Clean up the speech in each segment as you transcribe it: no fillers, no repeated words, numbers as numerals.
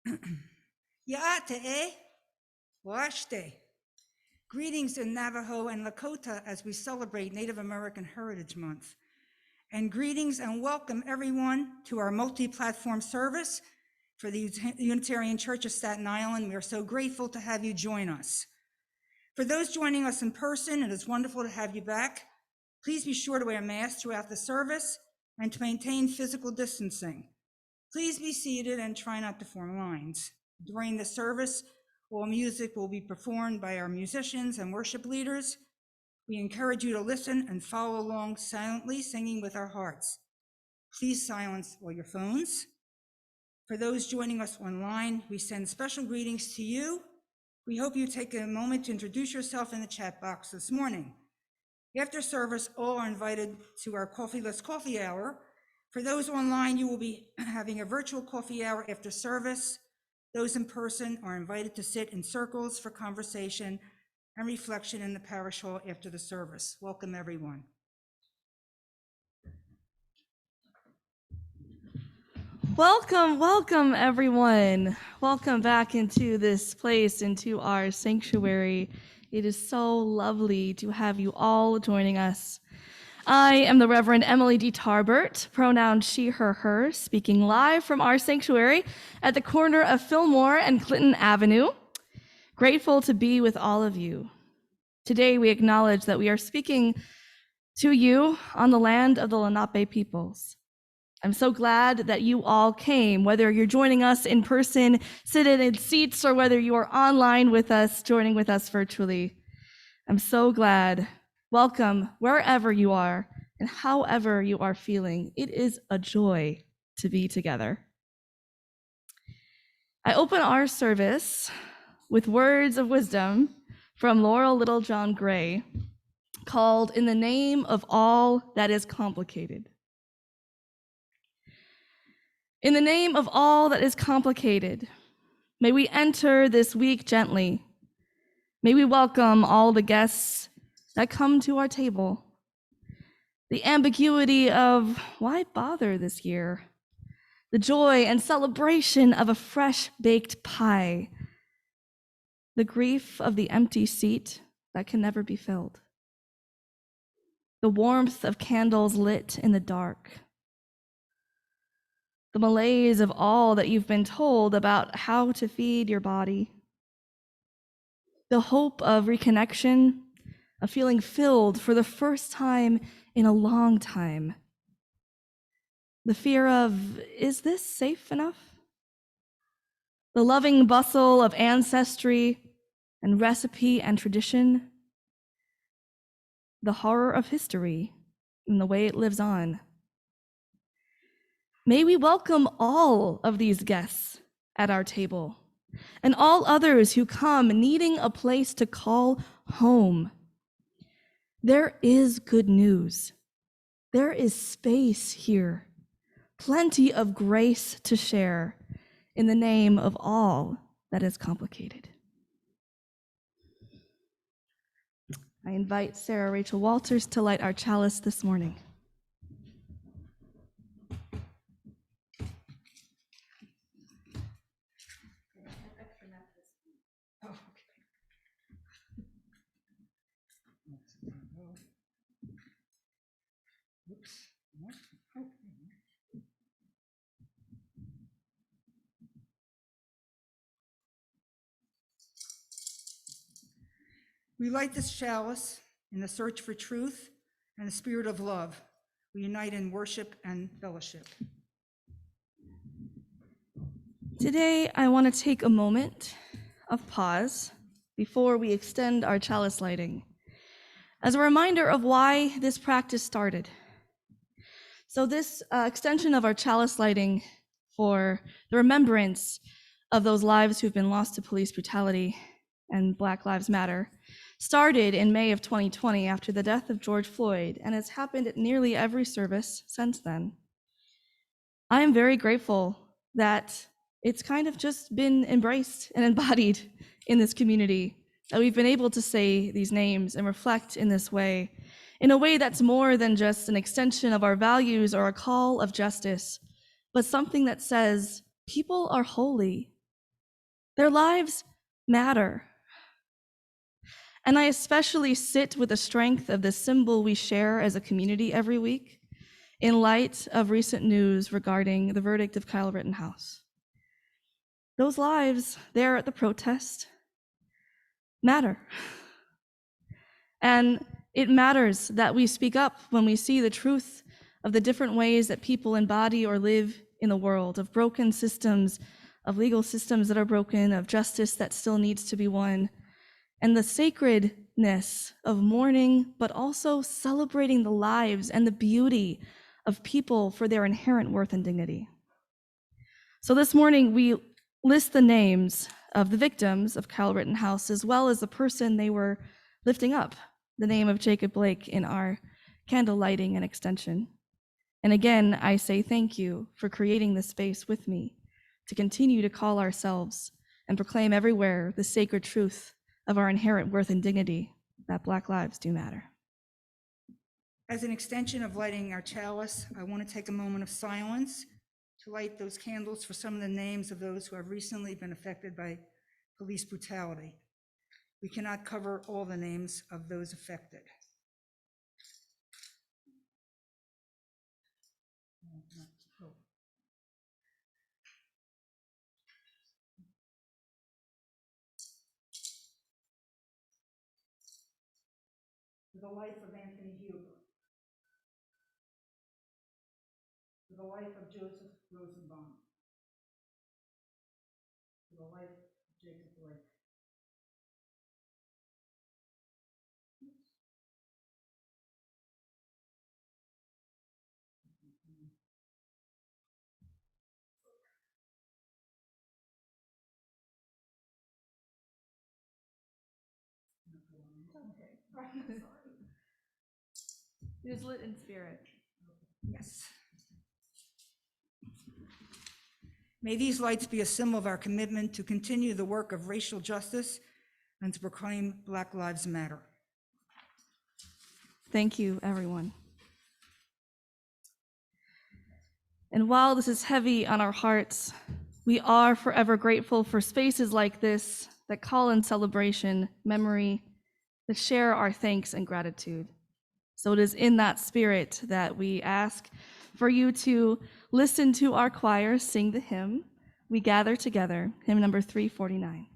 Ya'ate, Washte. Greetings in Navajo and Lakota as we celebrate Native American Heritage Month. And greetings and welcome everyone to our multi-platform service for the Unitarian Church of Staten Island. We are so grateful to have you join us. For those joining us in person, it is wonderful to have you back. Please be sure to wear masks throughout the service and to maintain physical distancing. Please be seated and try not to form lines. During the service, all music will be performed by our musicians and worship leaders. We encourage you to listen and follow along silently, singing with our hearts. Please silence all your phones. For those joining us online, we send special greetings to you. We hope you take a moment to introduce yourself in the chat box this morning. After service, all are invited to our coffeeless coffee hour. For those online, you will be having a virtual coffee hour after service. Those in person are invited to sit in circles for conversation and reflection in the parish hall after the service. Welcome, everyone. Welcome, everyone. Welcome back into this place, into our sanctuary. It is so lovely to have you all joining us. I am the Reverend Emily D. Tarbert, pronoun she, her, her, speaking live from our sanctuary at the corner of Fillmore and Clinton Avenue. Grateful to be with all of you. Today, we acknowledge that we are speaking to you on the land of the Lenape peoples. I'm so glad that you all came, whether you're joining us in person, sitting in seats, or whether you are online with us, joining with us virtually. I'm so glad. Welcome wherever you are and however you are feeling. It is a joy to be together. I open our service with words of wisdom from Laurel Littlejohn Gray called "In the Name of All That Is Complicated." In the name of all that is complicated, may we enter this week gently. May we welcome all the guests that come to our table. The ambiguity of why bother this year? The joy and celebration of a fresh baked pie. The grief of the empty seat that can never be filled. The warmth of candles lit in the dark. The malaise of all that you've been told about how to feed your body. The hope of reconnection, of feeling filled for the first time in a long time. The fear of, is this safe enough? The loving bustle of ancestry and recipe and tradition. The horror of history and the way it lives on. May we welcome all of these guests at our table and all others who come needing a place to call home. There is good news. There is space here, plenty of grace to share in the name of all that is complicated. I invite Sarah Rachel Walters to light our chalice this morning. We light this chalice in the search for truth and the spirit of love. We unite in worship and fellowship. Today, I want to take a moment of pause before we extend our chalice lighting as a reminder of why this practice started. So this extension of our chalice lighting for the remembrance of those lives who've been lost to police brutality and Black Lives Matter started in May of 2020 after the death of George Floyd, and has happened at nearly every service since then. I am very grateful that it's kind of just been embraced and embodied in this community, that we've been able to say these names and reflect in this way, in a way that's more than just an extension of our values or a call of justice, but something that says people are holy Their lives matter. And I especially sit with the strength of the symbol we share as a community every week in light of recent news regarding the verdict of Kyle Rittenhouse. Those lives there at the protest matter. And it matters that we speak up when we see the truth of the different ways that people embody or live in the world, of broken systems, of legal systems that are broken, of justice that still needs to be won, and the sacredness of mourning, but also celebrating the lives and the beauty of people for their inherent worth and dignity. So this morning, we list the names of the victims of Kyle Rittenhouse, as well as the person they were lifting up, the name of Jacob Blake, in our candle lighting and extension. And again, I say thank you for creating this space with me to continue to call ourselves and proclaim everywhere the sacred truth of our inherent worth and dignity, that Black lives do matter. As an extension of lighting our chalice, I want to take a moment of silence to light those candles for some of the names of those who have recently been affected by police brutality. We cannot cover all the names of those affected. For the life of Anthony Huber. For the life of Joseph Rosenbaum. For the life of Jacob Blake. Okay. It is lit in spirit. Yes. May these lights be a symbol of our commitment to continue the work of racial justice and to proclaim Black Lives Matter. Thank you, everyone. And while this is heavy on our hearts, we are forever grateful for spaces like this that call in celebration, memory, that share our thanks and gratitude. So it is in that spirit that we ask for you to listen to our choir sing the hymn, We Gather Together, hymn number 349.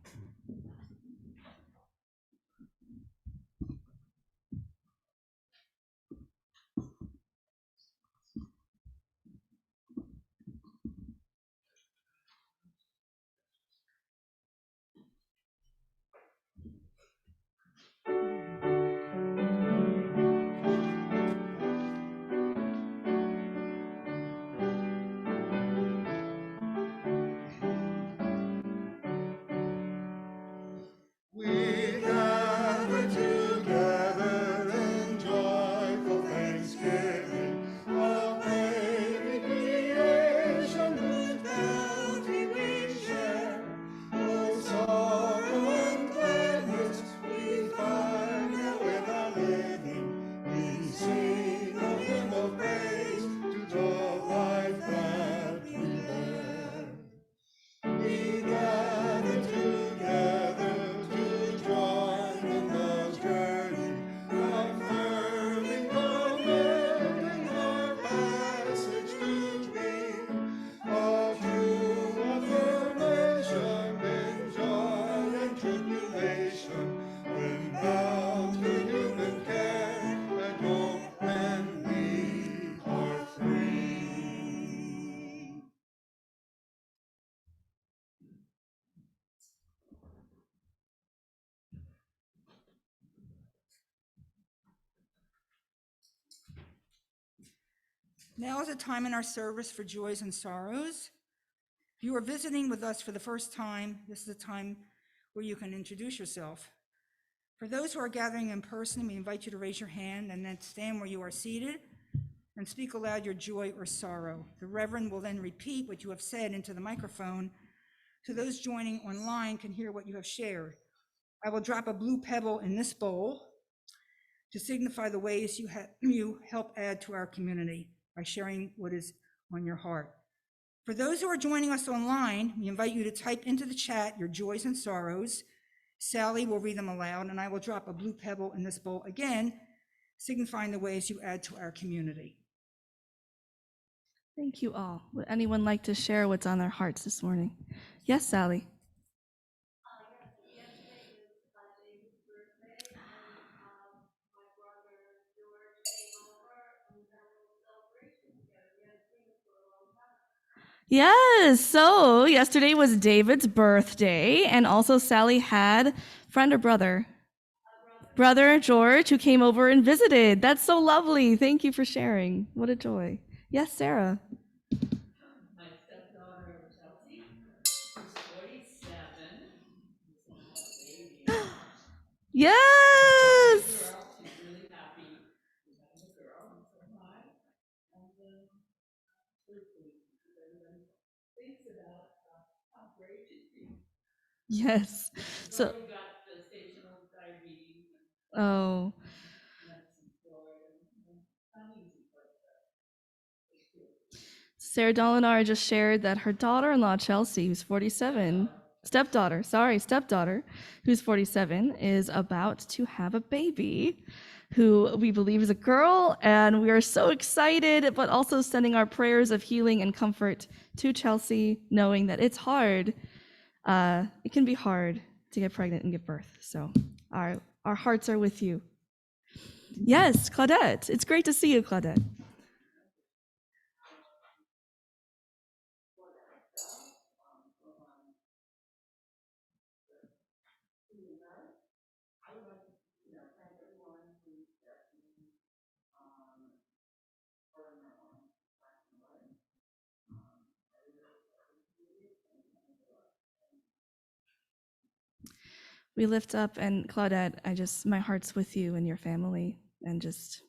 We gather together in joyful thanksgiving of baby creation whose bounty we share. Oh, sorrow and gladness we find here with our living. We sing a hymn of praise to the life that we bear. We gather together to join in the journey, affirming the mending our passage to be a true affirmation in joy and tribulation, when bound to human care and hope when we are free. Now is a time in our service for joys and sorrows. If you are visiting with us for the first time, this is a time where you can introduce yourself. For those who are gathering in person, we invite you to raise your hand and then stand where you are seated and speak aloud your joy or sorrow. The Reverend will then repeat what you have said into the microphone so those joining online can hear what you have shared. I will drop a blue pebble in this bowl to signify the ways you help add to our community by sharing what is on your heart. For those who are joining us online, we invite you to type into the chat your joys and sorrows. Sally will read them aloud, and I will drop a blue pebble in this bowl again, signifying the ways you add to our community. Thank you all. Would anyone like to share what's on their hearts this morning? Yes, Sally. Yes, so yesterday was David's birthday, and also Sally had friend or brother? Brother George, who came over and visited. That's so lovely. Thank you for sharing. What a joy. Yes, Sarah. My stepdaughter Chelsea is 47. Yes. Girl, she's really happy. She's having a girl, and so am I. And everybody thinks about how great she's been. Yes. So, We got the stational diabetes oh, and medicine for it, and not easy, but it's good. Sarah Dolinar just shared that her daughter-in-law, Chelsea, who's 47, stepdaughter, who's 47, is about to have a baby who we believe is a girl. And we are so excited, but also sending our prayers of healing and comfort to Chelsea, knowing that it's hard. It can be hard to get pregnant and give birth. So our hearts are with you. Yes, Claudette. It's great to see you, Claudette. We lift up, and Claudette, my heart's with you and your family, and just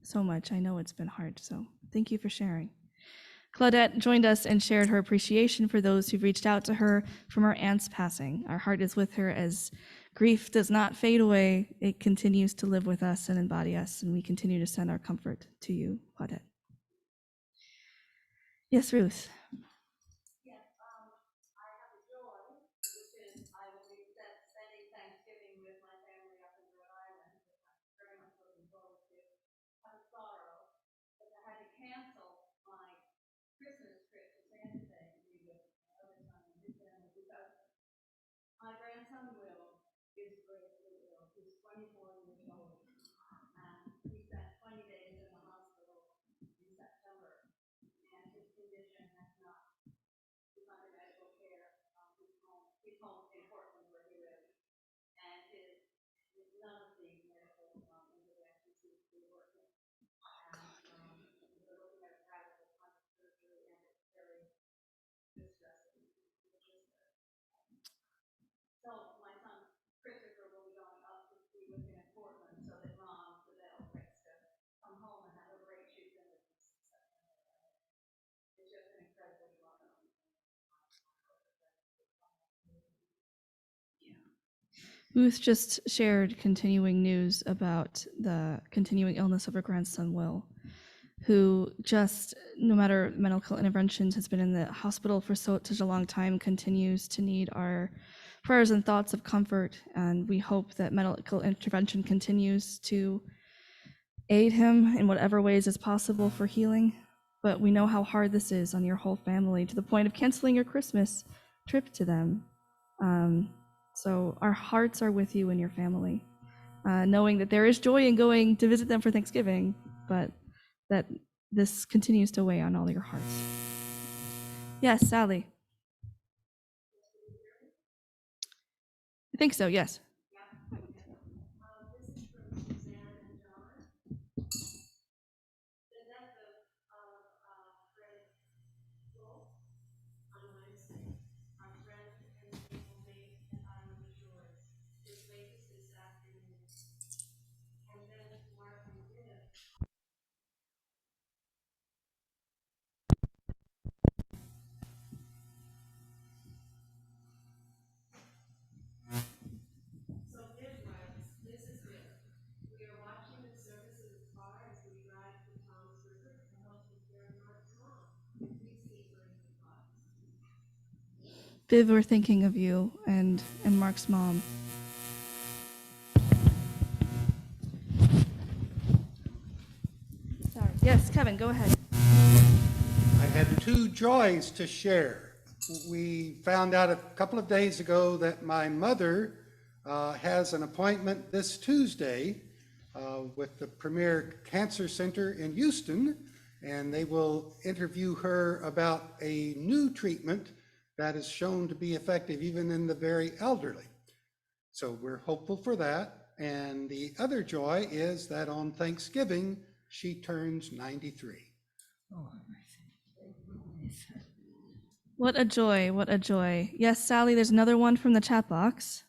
so much. I know it's been hard, so thank you for sharing. Claudette joined us and shared her appreciation for those who've reached out to her from her aunt's passing. Our heart is with her as grief does not fade away. It continues to live with us and embody us, and we continue to send our comfort to you, Claudette. Yes, Ruth. My grandson Will is gravely ill. He's 24 years old, and he spent 20 days in the hospital in September, and his condition has not, he's under medical care. He's home in Portland where he lives, and none of the medical interventions seem to be working. And we're looking at a radical surgery, and it's very distressing. So my son Christopher will be going up to be with him in Portland so that Ron Fidel gets to come home and have a break. She's been with us. It's just an incredible honor. Ruth just shared continuing news about the continuing illness of her grandson, Will, who just, no matter medical interventions, has been in the hospital for such a long time, continues to need our prayers and thoughts of comfort. And we hope that medical intervention continues to aid him in whatever ways is possible for healing. But we know how hard this is on your whole family, to the point of canceling your Christmas trip to them. So our hearts are with you and your family, knowing that there is joy in going to visit them for Thanksgiving, but that this continues to weigh on all your hearts. Yes, Sally. I think so, yes. Viv, we're thinking of you and Mark's mom. Sorry. Yes, Kevin, go ahead. I had two joys to share. We found out a couple of days ago that my mother has an appointment this Tuesday with the Premier Cancer Center in Houston, and they will interview her about a new treatment that is shown to be effective even in the very elderly. So we're hopeful for that. And the other joy is that on Thanksgiving, she turns 93. Oh, What a joy, what a joy. Yes, Sally, there's another one from the chat box.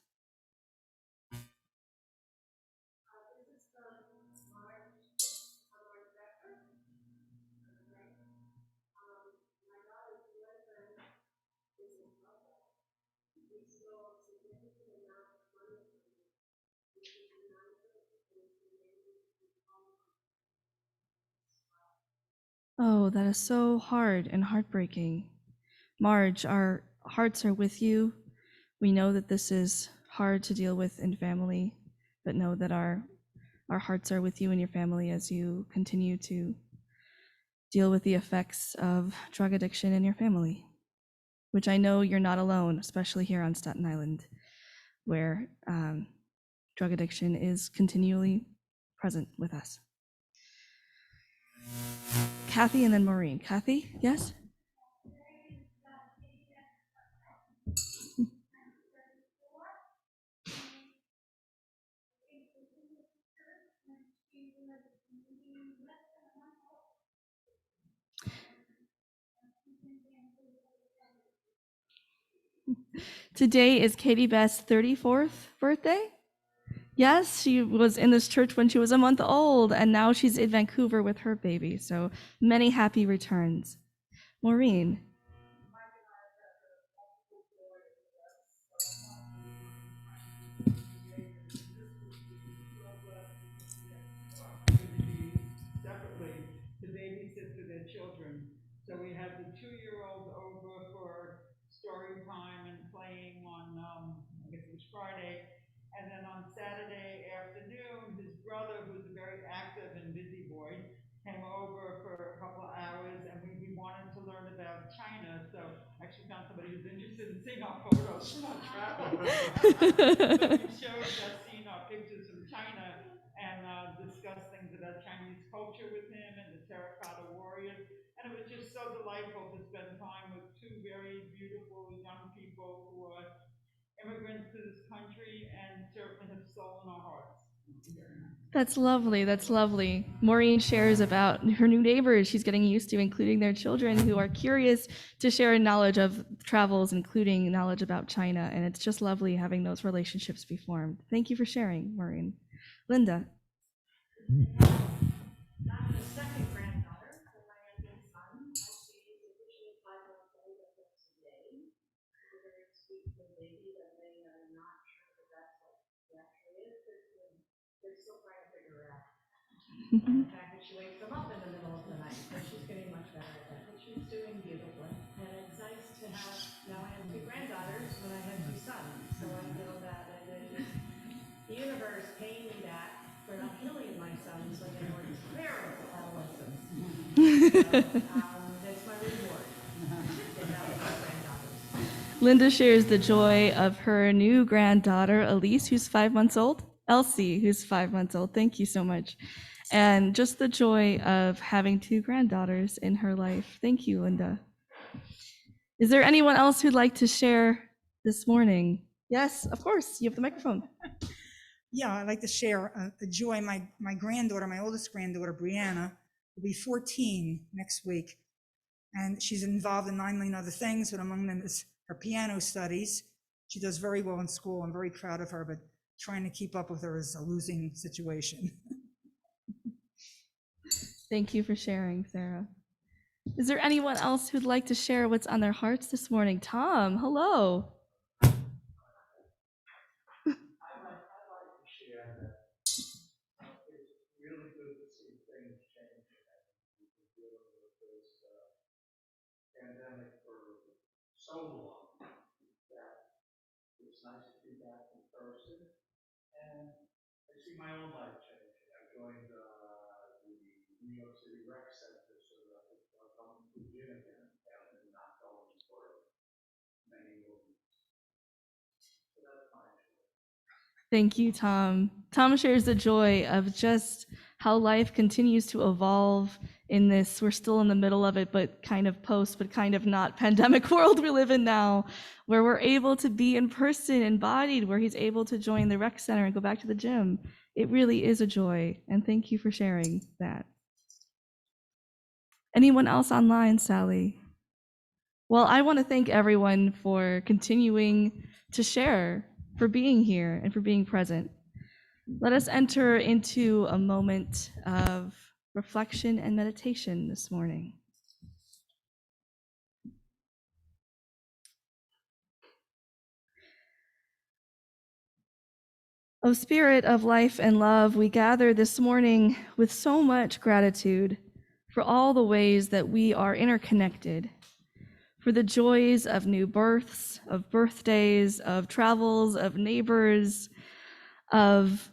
Oh, that is so hard and heartbreaking. Marge, our hearts are with you. We know that this is hard to deal with in family, but know that our hearts are with you and your family as you continue to deal with the effects of drug addiction in your family, which I know you're not alone, especially here on Staten Island, where drug addiction is continually present with us. Kathy and then Maureen. Kathy, yes? Today is Katie Best's 34th birthday. Yes, she was in this church when she was a month old, and now she's in Vancouver with her baby. So many happy returns. Maureen. Separately to babysit for their children. So we had the 2-year-old over for story time and playing on, I guess it was Friday. And then on Saturday afternoon, his brother, who's a very active and busy boy, came over for a couple of hours, and we wanted to learn about China. So I actually found somebody who's interested in seeing our photos from our travel. So we showed seeing our pictures from China and discussed things about Chinese culture with him and the terracotta warriors. And it was just so delightful to spend time with two very beautiful young people who are immigrants to this country and certainly have soul in our hearts. That's lovely. That's lovely. Maureen shares about her new neighbors she's getting used to, including their children who are curious to share knowledge of travels, including knowledge about China. And it's just lovely having those relationships be formed. Thank you for sharing, Maureen. Linda. I'm the second granddaughter of my youngest son. She is officially 5 months old as of today. She's a very sweet little baby that they are not sure that that's what she actually is. They're still trying to figure her out. The fact that she wakes them up in the middle of the night, but she's getting much better at that. But she's doing beautifully. And it's nice to have, now I have 2 granddaughters when I had 2 sons. So I feel that it is the universe paying me back for not killing my sons when they were terrible adolescents. That's my reward. And that was my granddaughters. Linda shares the joy of her new granddaughter, Elise, who's 5 months old. Elsie, who's 5 months old. Thank you so much. And just the joy of having 2 granddaughters in her life. Thank you, Linda. Is there anyone else who'd like to share this morning? Yes, of course. You have the microphone. Yeah, I'd like to share a joy. My granddaughter, my oldest granddaughter, Brianna, will be 14 next week. And she's involved in 9 million other things, but among them is her piano studies. She does very well in school. I'm very proud of her, but trying to keep up with her is a losing situation. Thank you for sharing, Sarah. Is there anyone else who'd like to share what's on their hearts this morning? Tom, hello. I'd like to share that it's really good to see things changing. We've been dealing with this pandemic for so long. nice to be back in person. And I see my own life changing. I joined the New York City Rec Center so that I could come to the gym again after not going for many movies. So that's my joy. Thank you, Tom. Tom shares the joy of just how life continues to evolve in this, we're still in the middle of it, but kind of post, but kind of not pandemic world we live in now, where we're able to be in person, embodied, where he's able to join the rec center and go back to the gym. It really is a joy, and thank you for sharing that. Anyone else online, Sally? Well, I want to thank everyone for continuing to share, for being here, and for being present. Let us enter into a moment of reflection and meditation this morning. O Spirit of life and love, we gather this morning with so much gratitude for all the ways that we are interconnected, for the joys of new births, of birthdays, of travels, of neighbors, of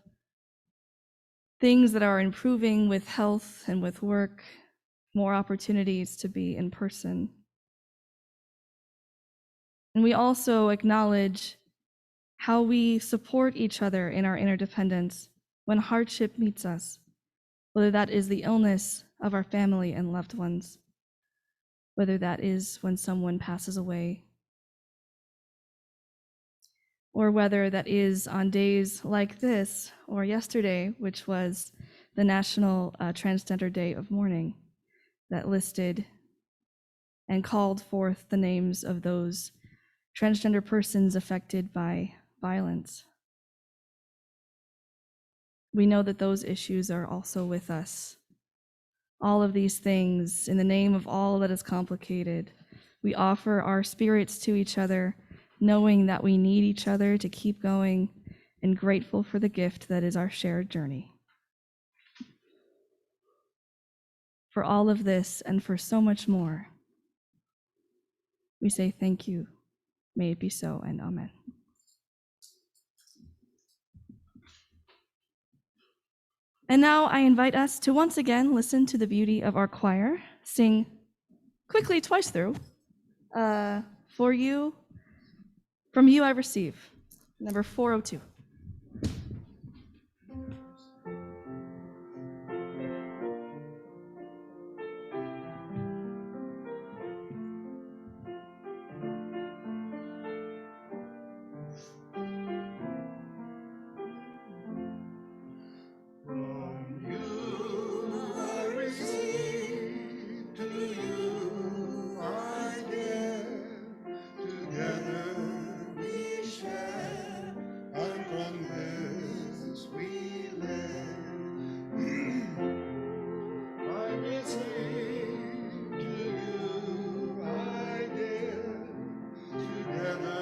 things that are improving with health and with work, more opportunities to be in person. And we also acknowledge how we support each other in our interdependence when hardship meets us, whether that is the illness of our family and loved ones, whether that is when someone passes away, or whether that is on days like this or yesterday, which was the National Transgender Day of Mourning, that listed and called forth the names of those transgender persons affected by violence. We know that those issues are also with us. All of these things, in the name of all that is complicated, we offer our spirits to each other, knowing that we need each other to keep going, and grateful for the gift that is our shared journey. For all of this and for so much more, we say thank you. May it be so, and amen. And now I invite us to once again listen to the beauty of our choir sing quickly twice through, For You, From You I Receive, number 402. From you I receive, to you I give. Together we share, and from this we live. I receive, to you I give. Together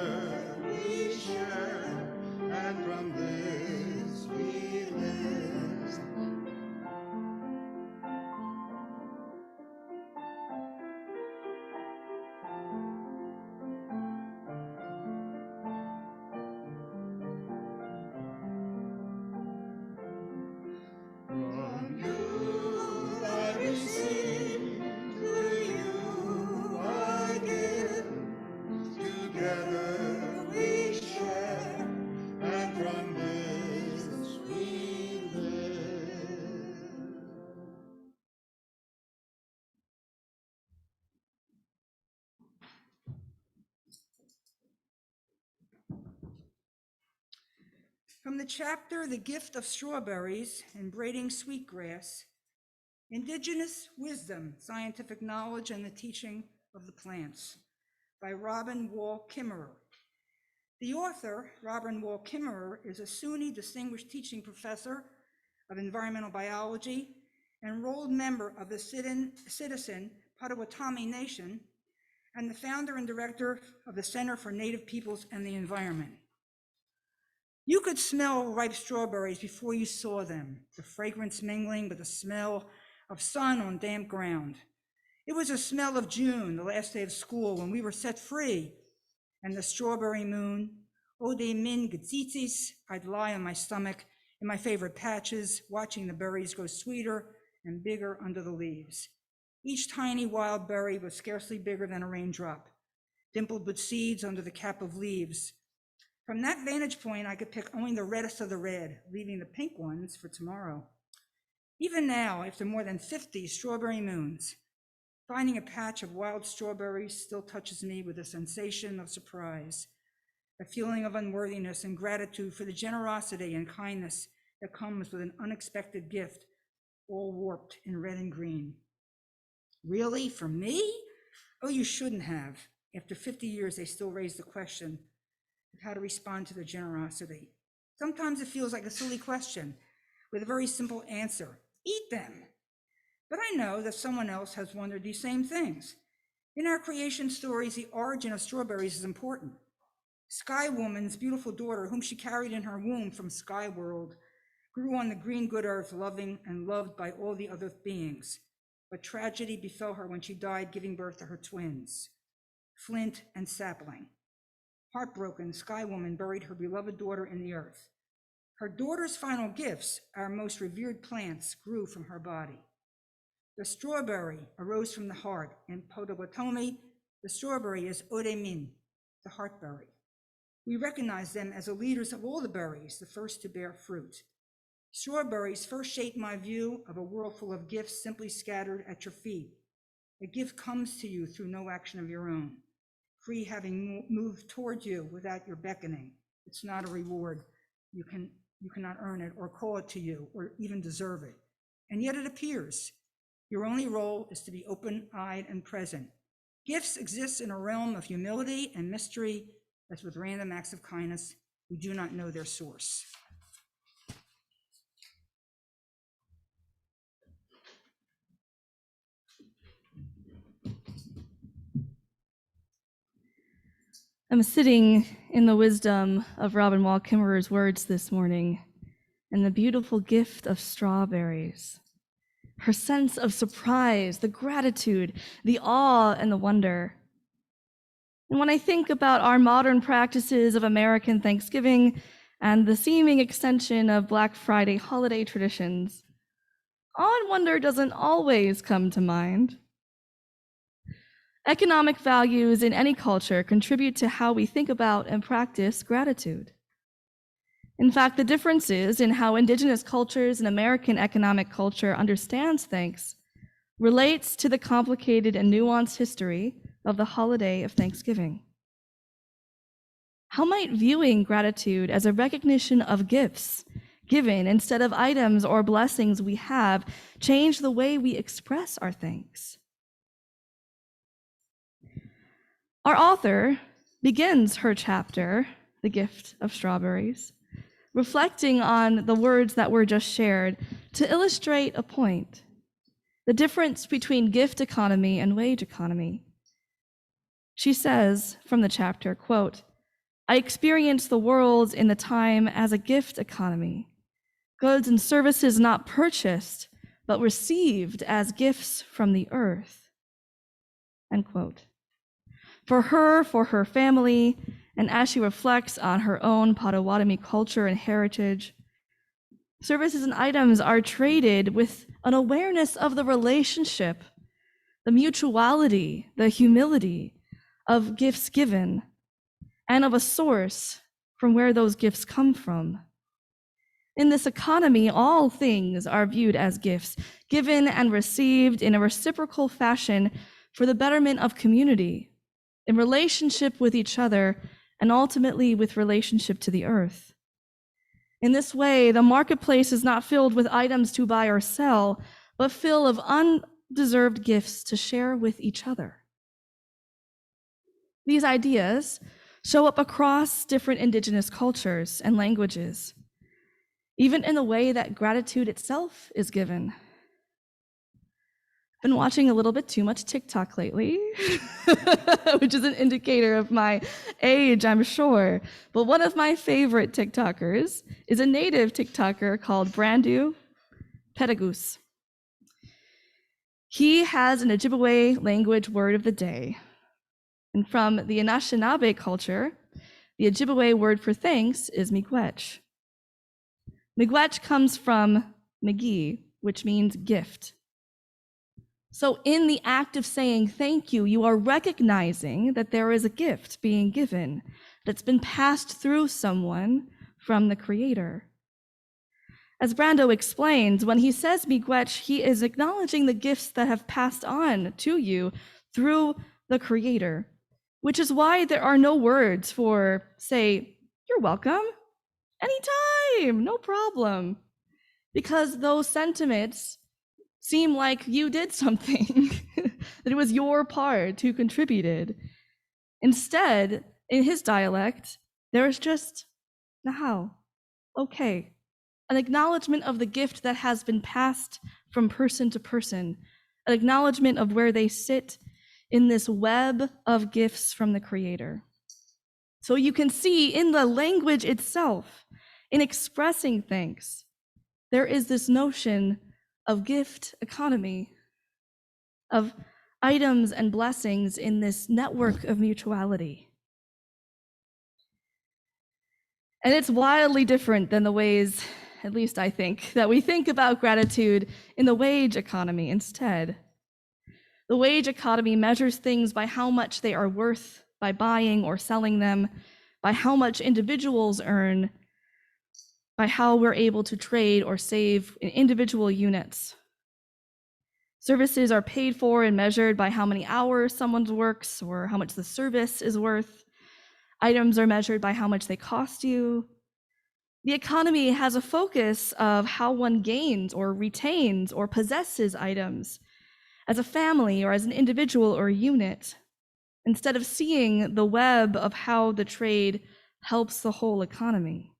we share, and from this we live. From you I receive, to you I give. Together we share, and from this we live. From the chapter, The Gift of Strawberries and Braiding Sweetgrass, Indigenous Wisdom, Scientific Knowledge and the Teaching of the Plants, by Robin Wall Kimmerer. The author, Robin Wall Kimmerer, is a SUNY Distinguished Teaching Professor of Environmental Biology, enrolled member of the Citizen Potawatomi Nation, and the founder and director of the Center for Native Peoples and the Environment. You could smell ripe strawberries before you saw them, the fragrance mingling with the smell of sun on damp ground. It was a smell of June, the last day of school, when we were set free, and the strawberry moon, Ode min getzitzis, I'd lie on my stomach in my favorite patches, watching the berries grow sweeter and bigger under the leaves. Each tiny wild berry was scarcely bigger than a raindrop, dimpled with seeds under the cap of leaves. From that vantage point, I could pick only the reddest of the red, leaving the pink ones for tomorrow. Even now, after more than 50 strawberry moons, finding a patch of wild strawberries still touches me with a sensation of surprise, a feeling of unworthiness and gratitude for the generosity and kindness that comes with an unexpected gift, all warped in red and green. Really, for me? Oh, you shouldn't have. After 50 years, they still raise the question of how to respond to the generosity. Sometimes it feels like a silly question with a very simple answer: eat them. But I know that someone else has wondered these same things. In our creation stories, the origin of strawberries is important. Sky Woman's beautiful daughter, whom she carried in her womb from Sky World, grew on the green good earth, loving and loved by all the other beings. But tragedy befell her when she died giving birth to her twins, Flint and Sapling. Heartbroken, Sky Woman buried her beloved daughter in the earth. Her daughter's final gifts, our most revered plants, grew from her body. The strawberry arose from the heart. In Potawatomi, the strawberry is oremin, the heartberry. We recognize them as the leaders of all the berries, the first to bear fruit. Strawberries first shaped my view of a world full of gifts simply scattered at your feet. A gift comes to you through no action of your own, free having moved toward you without your beckoning. It's not a reward. You cannot earn it or call it to you or even deserve it. And yet it appears. Your only role is to be open-eyed and present. Gifts exist in a realm of humility and mystery. As with random acts of kindness, we do not know their source. I'm sitting in the wisdom of Robin Wall Kimmerer's words this morning and the beautiful gift of strawberries. Her sense of surprise, the gratitude, the awe, and the wonder. And when I think about our modern practices of American Thanksgiving and the seeming extension of Black Friday holiday traditions, awe and wonder doesn't always come to mind. Economic values in any culture contribute to how we think about and practice gratitude. In fact, the differences in how Indigenous cultures and American economic culture understands thanks relates to the complicated and nuanced history of the holiday of Thanksgiving. How might viewing gratitude as a recognition of gifts given instead of items or blessings we have change the way we express our thanks? Our author begins her chapter, The Gift of Strawberries, reflecting on the words that were just shared to illustrate a point: the difference between gift economy and wage economy. She says from the chapter, quote, "I experience the world in the time as a gift economy, goods and services not purchased, but received as gifts from the earth," end quote. For her family, and as she reflects on her own Potawatomi culture and heritage, services and items are traded with an awareness of the relationship, the mutuality, the humility of gifts given, and of a source from where those gifts come from. In this economy, all things are viewed as gifts, given and received in a reciprocal fashion for the betterment of community, in relationship with each other, and ultimately with relationship to the earth. In this way, the marketplace is not filled with items to buy or sell, but full of undeserved gifts to share with each other. These ideas show up across different Indigenous cultures and languages, even in the way that gratitude itself is given. Been watching a little bit too much TikTok lately, which is an indicator of my age, I'm sure. But one of my favorite TikTokers is a native TikToker called Brandu Petagus. He has an Ojibwe language word of the day. And from the Anishinaabe culture, The Ojibwe word for thanks is miigwech. Miigwech comes from migi, which means gift. So in the act of saying thank you, you are recognizing that there is a gift being given that's been passed through someone from the Creator. As Brando explains, when he says miigwech, he is acknowledging the gifts that have passed on to you through the Creator, which is why there are no words for, say, you're welcome, anytime, no problem, because those sentiments seem like you did something, that it was your part who contributed. Instead, in his dialect, there is just nahau, okay, an acknowledgement of the gift that has been passed from person to person, an acknowledgement of where they sit in this web of gifts from the Creator. So you can see in the language itself, in expressing thanks, there is this notion of gift economy, of items and blessings in this network of mutuality. And it's wildly different than the ways, at least I think, that we think about gratitude in the wage economy instead. The wage economy measures things by how much they are worth by buying or selling them, by how much individuals earn, by how we're able to trade or save in individual units. Services are paid for and measured by how many hours someone works or how much the service is worth. Items are measured by how much they cost you. The economy has a focus of how one gains or retains or possesses items as a family or as an individual or a unit, instead of seeing the web of how the trade helps the whole economy.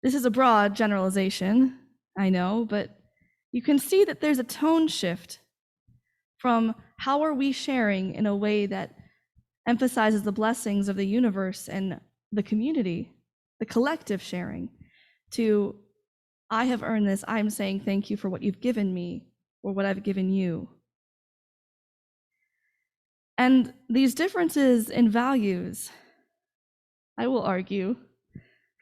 This is a broad generalization, I know, but you can see that there's a tone shift from how are we sharing in a way that emphasizes the blessings of the universe and the community, the collective sharing, to I have earned this, I'm saying thank you for what you've given me or what I've given you. And these differences in values, I will argue,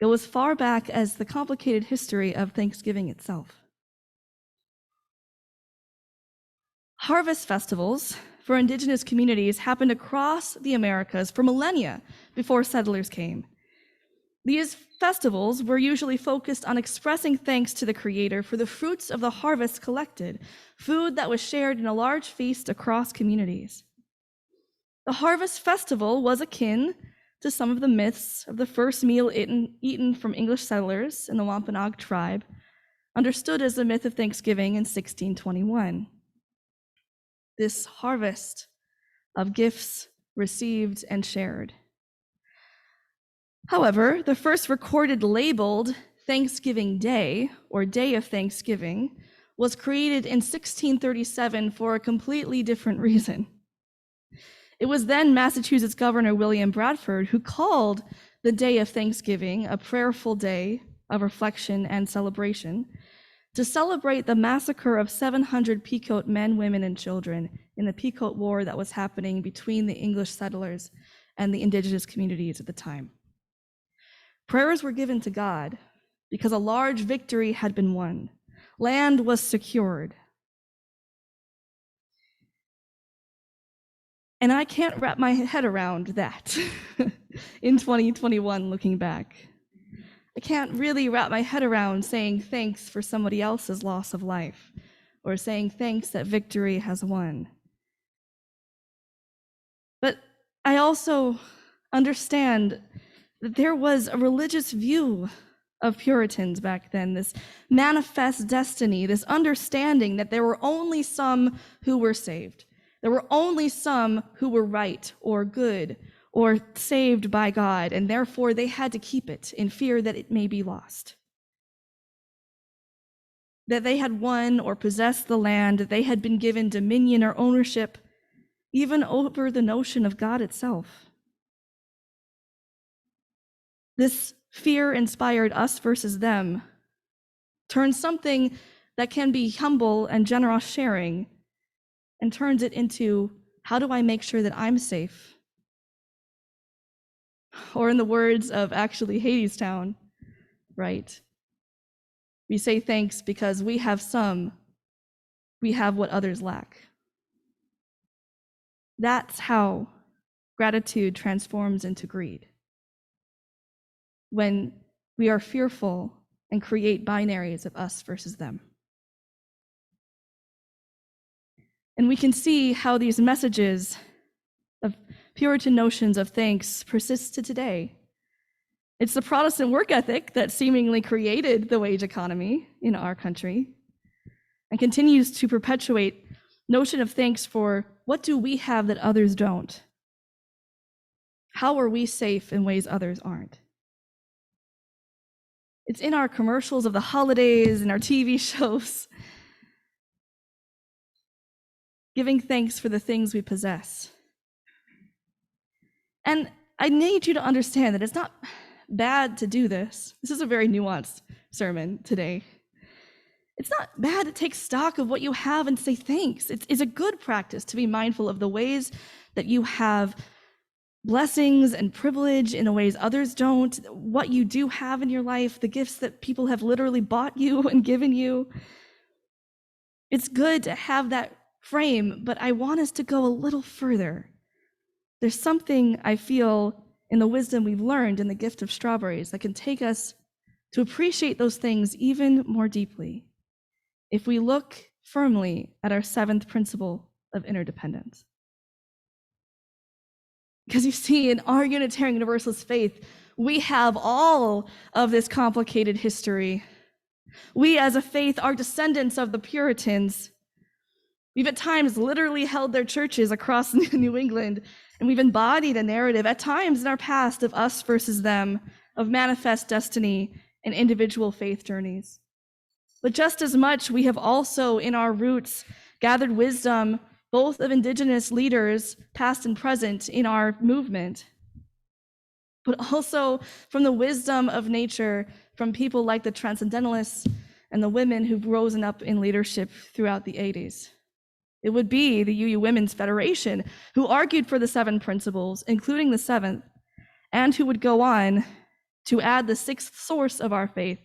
go as far back as the complicated history of Thanksgiving itself. Harvest festivals for indigenous communities happened across the Americas for millennia before settlers came. These festivals were usually focused on expressing thanks to the Creator for the fruits of the harvest collected, food that was shared in a large feast across communities. The harvest festival was akin to some of the myths of the first meal eaten from English settlers in the Wampanoag tribe, understood as the myth of Thanksgiving in 1621. This harvest of gifts received and shared. However, the first recorded labeled Thanksgiving Day, or Day of Thanksgiving, was created in 1637 for a completely different reason. It was then Massachusetts Governor William Bradford who called the Day of Thanksgiving a prayerful day of reflection and celebration to celebrate the massacre of 700 Pequot men, women, and children in the Pequot War that was happening between the English settlers and the indigenous communities at the time. Prayers were given to God because a large victory had been won. Land was secured. And I can't wrap my head around that in 2021, looking back. I can't really wrap my head around saying thanks for somebody else's loss of life, or saying thanks that victory has won. But I also understand that there was a religious view of Puritans back then, this manifest destiny, this understanding that there were only some who were saved. There were only some who were right or good or saved by God, and therefore they had to keep it in fear that it may be lost. That they had won or possessed the land, that they had been given dominion or ownership, even over the notion of God itself. This fear inspired us versus them, turned something that can be humble and generous sharing, and turns it into, how do I make sure that I'm safe? Or in the words of actually Hadestown, right? We say thanks because we have what others lack. That's how gratitude transforms into greed. When we are fearful and create binaries of us versus them. And we can see how these messages of Puritan notions of thanks persist to today. It's the Protestant work ethic that seemingly created the wage economy in our country and continues to perpetuate notion of thanks for what do we have that others don't? How are we safe in ways others aren't? It's in our commercials of the holidays and our TV shows. Giving thanks for the things we possess. And I need you to understand that it's not bad to do this. This is a very nuanced sermon today. It's not bad to take stock of what you have and say thanks. It's a good practice to be mindful of the ways that you have blessings and privilege in the ways others don't, what you do have in your life, the gifts that people have literally bought you and given you. It's good to have that frame, but I want us to go a little further. There's something I feel in the wisdom we've learned in the gift of strawberries that can take us to appreciate those things even more deeply if we look firmly at our seventh principle of interdependence. Because you see, in our Unitarian Universalist faith, we have all of this complicated history. We as a faith are descendants of the Puritans. We've at times literally held their churches across New England, and we've embodied a narrative at times in our past of us versus them, of manifest destiny and individual faith journeys. But just as much, we have also in our roots gathered wisdom, both of indigenous leaders, past and present, in our movement, but also from the wisdom of nature, from people like the Transcendentalists and the women who've risen up in leadership throughout the 80s. It would be the UU Women's Federation who argued for the seven principles, including the seventh, and who would go on to add the sixth source of our faith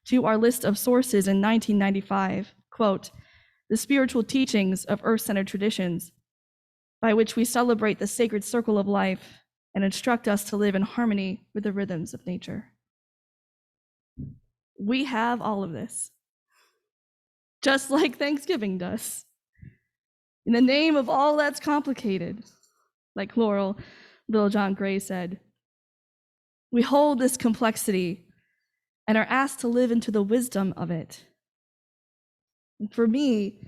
to our list of sources in 1995, quote, the spiritual teachings of earth-centered traditions, by which we celebrate the sacred circle of life and instruct us to live in harmony with the rhythms of nature. We have all of this, just like Thanksgiving does. In the name of all that's complicated, like Laurel Bill John Gray said, we hold this complexity and are asked to live into the wisdom of it. And for me,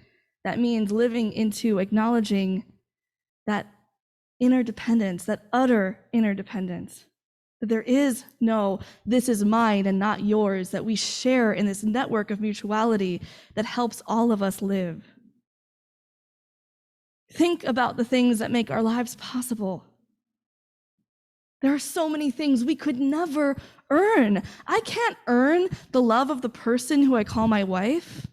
that means living into acknowledging that interdependence, that utter interdependence, that there is no, this is mine and not yours, that we share in this network of mutuality that helps all of us live. Think about the things that make our lives possible. There are so many things we could never earn. I can't earn the love of the person who I call my wife.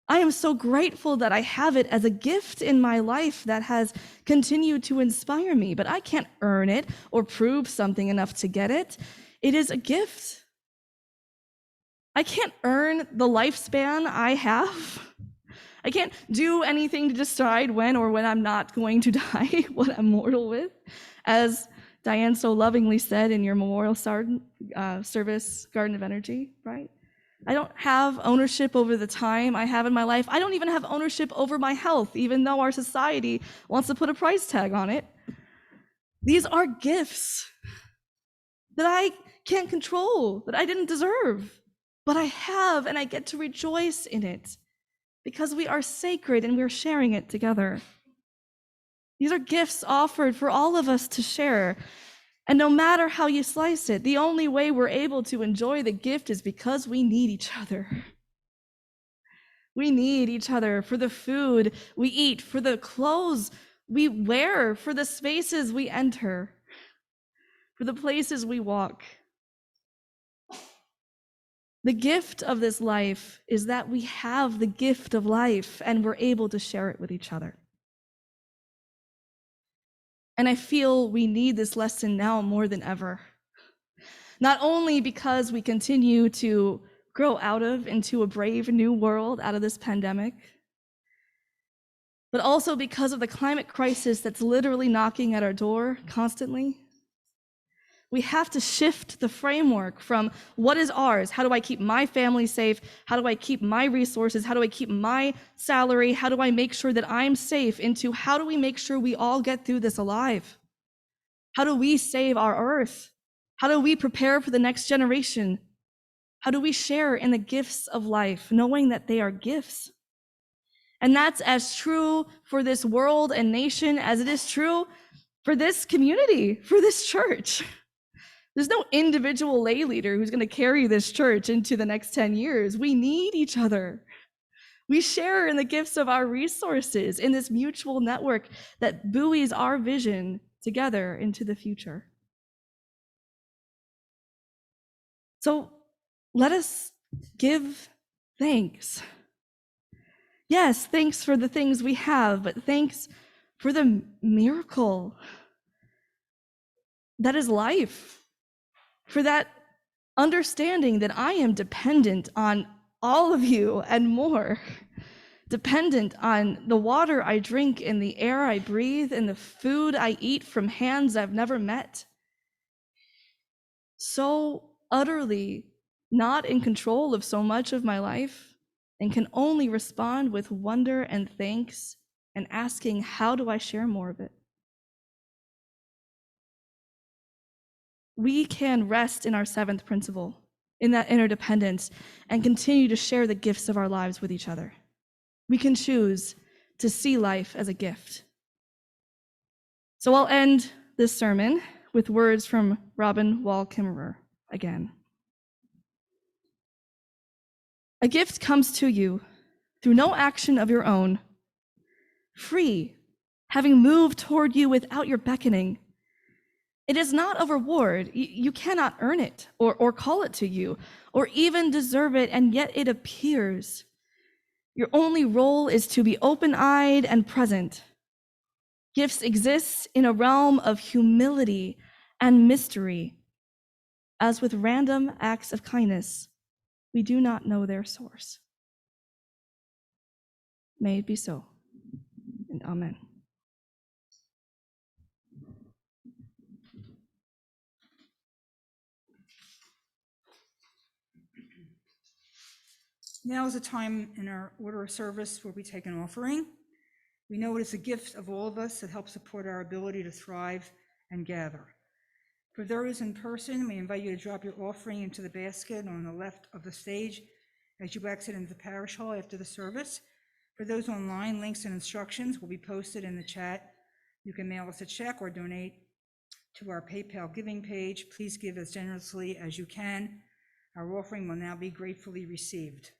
I am so grateful that I have it as a gift in my life that has continued to inspire me, but I can't earn it or prove something enough to get it. It is a gift. I can't earn the lifespan I have. I can't do anything to decide when or when I'm not going to die, what I'm mortal with. As Diane so lovingly said in your memorial service, Garden of Energy, right? I don't have ownership over the time I have in my life. I don't even have ownership over my health, even though our society wants to put a price tag on it. These are gifts that I can't control, that I didn't deserve, but I have, and I get to rejoice in it because we are sacred and we're sharing it together. These are gifts offered for all of us to share. And no matter how you slice it, the only way we're able to enjoy the gift is because we need each other. We need each other for the food we eat, for the clothes we wear, for the spaces we enter, for the places we walk. The gift of this life is that we have the gift of life and we're able to share it with each other. And I feel we need this lesson now more than ever. Not only because we continue to grow into a brave new world out of this pandemic, but also because of the climate crisis that's literally knocking at our door constantly. We have to shift the framework from what is ours? How do I keep my family safe? How do I keep my resources? How do I keep my salary? How do I make sure that I'm safe? Into how do we make sure we all get through this alive? How do we save our earth? How do we prepare for the next generation? How do we share in the gifts of life, knowing that they are gifts? And that's as true for this world and nation as it is true for this community, for this church. There's no individual lay leader who's going to carry this church into the next 10 years. We need each other. We share in the gifts of our resources in this mutual network that buoys our vision together into the future. So let us give thanks. Yes, thanks for the things we have, but thanks for the miracle that is life. For that understanding that I am dependent on all of you and more, dependent on the water I drink and the air I breathe and the food I eat from hands I've never met. So utterly not in control of so much of my life, and can only respond with wonder and thanks and asking, how do I share more of it? We can rest in our seventh principle, in that interdependence, and continue to share the gifts of our lives with each other. We can choose to see life as a gift. So I'll end this sermon with words from Robin Wall Kimmerer again. A gift comes to you through no action of your own, free, having moved toward you without your beckoning. It is not a reward. You cannot earn it or call it to you or even deserve it, and yet it appears. Your only role is to be open-eyed and present. Gifts exist in a realm of humility and mystery. As with random acts of kindness, we do not know their source. May it be so, and amen. Now is a time in our order of service where we take an offering. We know it is a gift of all of us that helps support our ability to thrive and gather. For those in person, we invite you to drop your offering into the basket on the left of the stage as you exit into the parish hall after the service. For those online, links and instructions will be posted in the chat. You can mail us a check or donate to our PayPal giving page. Please give as generously as you can. Our offering will now be gratefully received.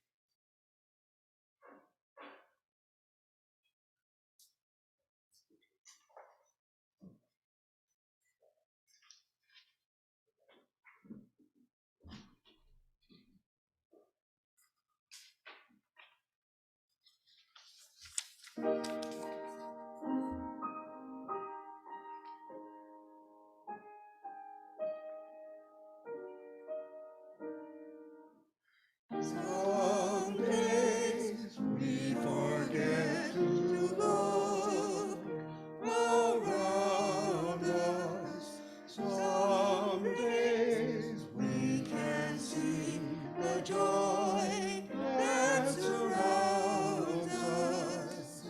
Some days we forget to look around us. Some days we can see the joy that surrounds us.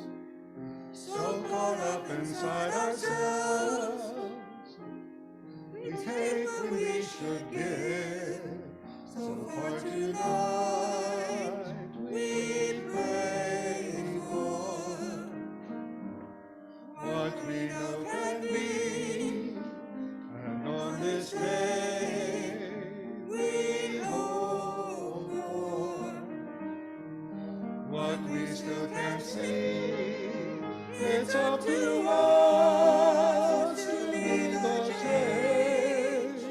So caught up inside ourselves, we take when we should give. So far tonight, we pray for what we know can be, and on this day, we hope for what we still can't see. It's up to us to be the change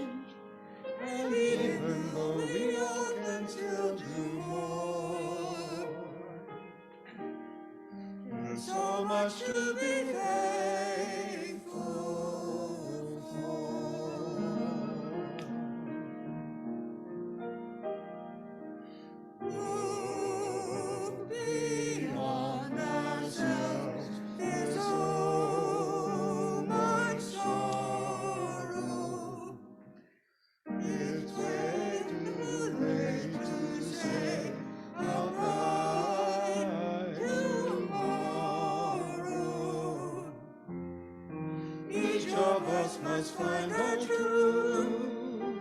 us must find the truth.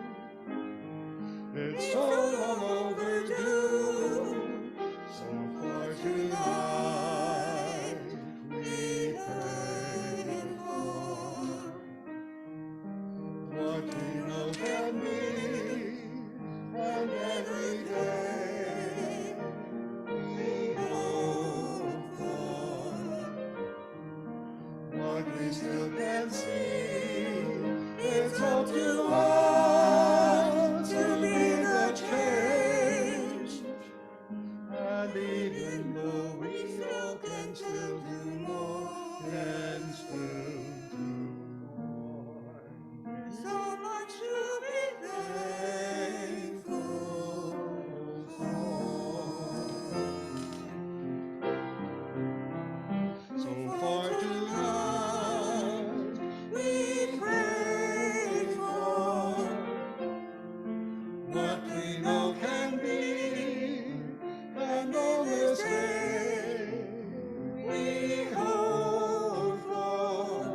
It's so long overdue, so far tonight we pray for what we know can be, and every day we hope for what we still can see. It's up to us to be the change, and even though we all can still do more, can still do more. There's so much to be thankful for. So far tonight we pray for what we know can be, and on this day we hope for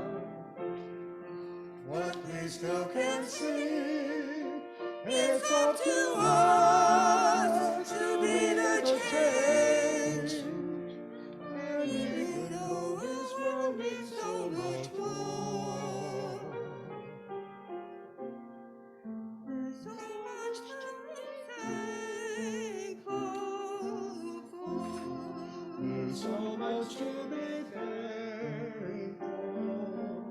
what we still can see. It's up to us to be the change, and even though this world means so much more, there's so much to be thankful for. There's so much to be thankful for.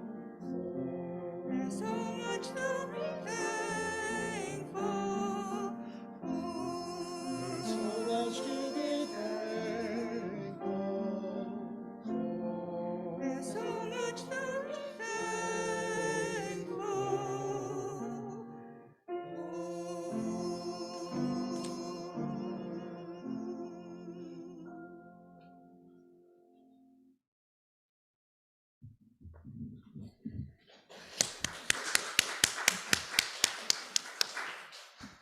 There's so much to be thankful for. There's so much to be thankful for. There's so much to be thankful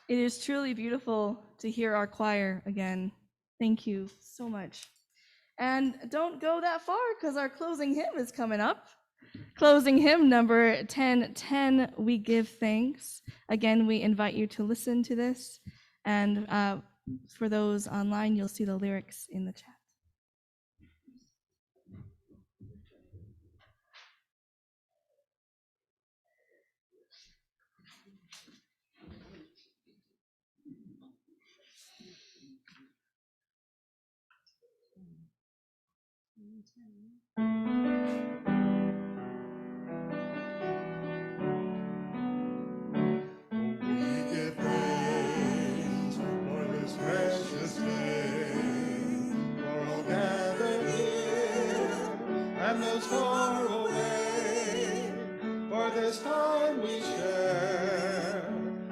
It is truly beautiful to hear our choir again. Thank you so much. And don't go that far because our closing hymn is coming up. Closing hymn number 1010, We Give Thanks. Again, we invite you to listen to this. And for those online, you'll see the lyrics in the chat. Precious day, for all gathered here, and those far away, for this time we share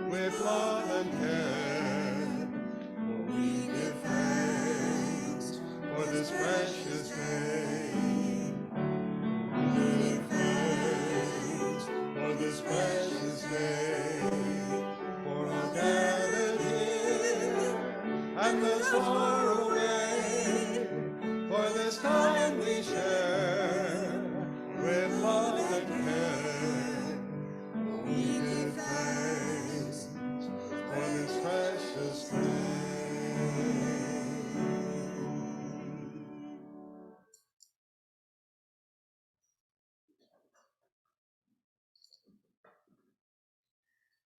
with love and care. For we give thanks for this precious day. We give thanks for this precious day, for all gathered here, and those far away, for this time we share with love and care. We give thanks for this precious day.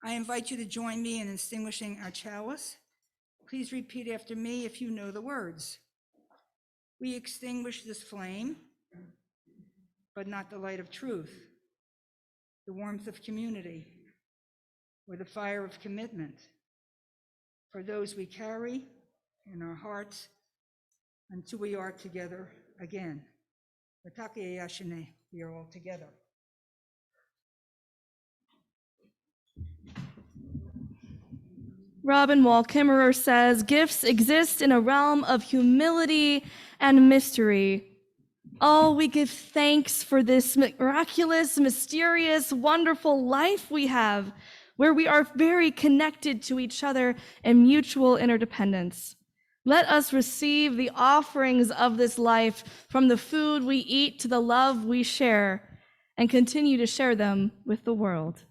I invite you to join me in extinguishing our chalice. Please repeat after me if you know the words. We extinguish this flame, but not the light of truth, the warmth of community, or the fire of commitment for those we carry in our hearts until we are together again. We are all together. Robin Wall Kimmerer says, gifts exist in a realm of humility and mystery. Oh, we give thanks for this miraculous, mysterious, wonderful life we have, where we are very connected to each other in mutual interdependence. Let us receive the offerings of this life, from the food we eat to the love we share, and continue to share them with the world.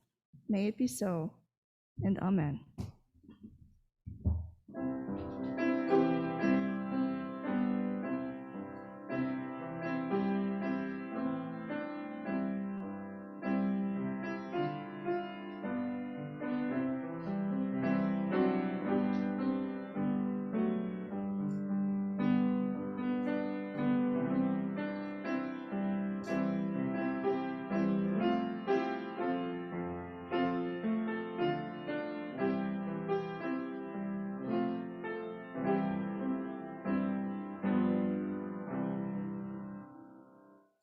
May it be so, and amen.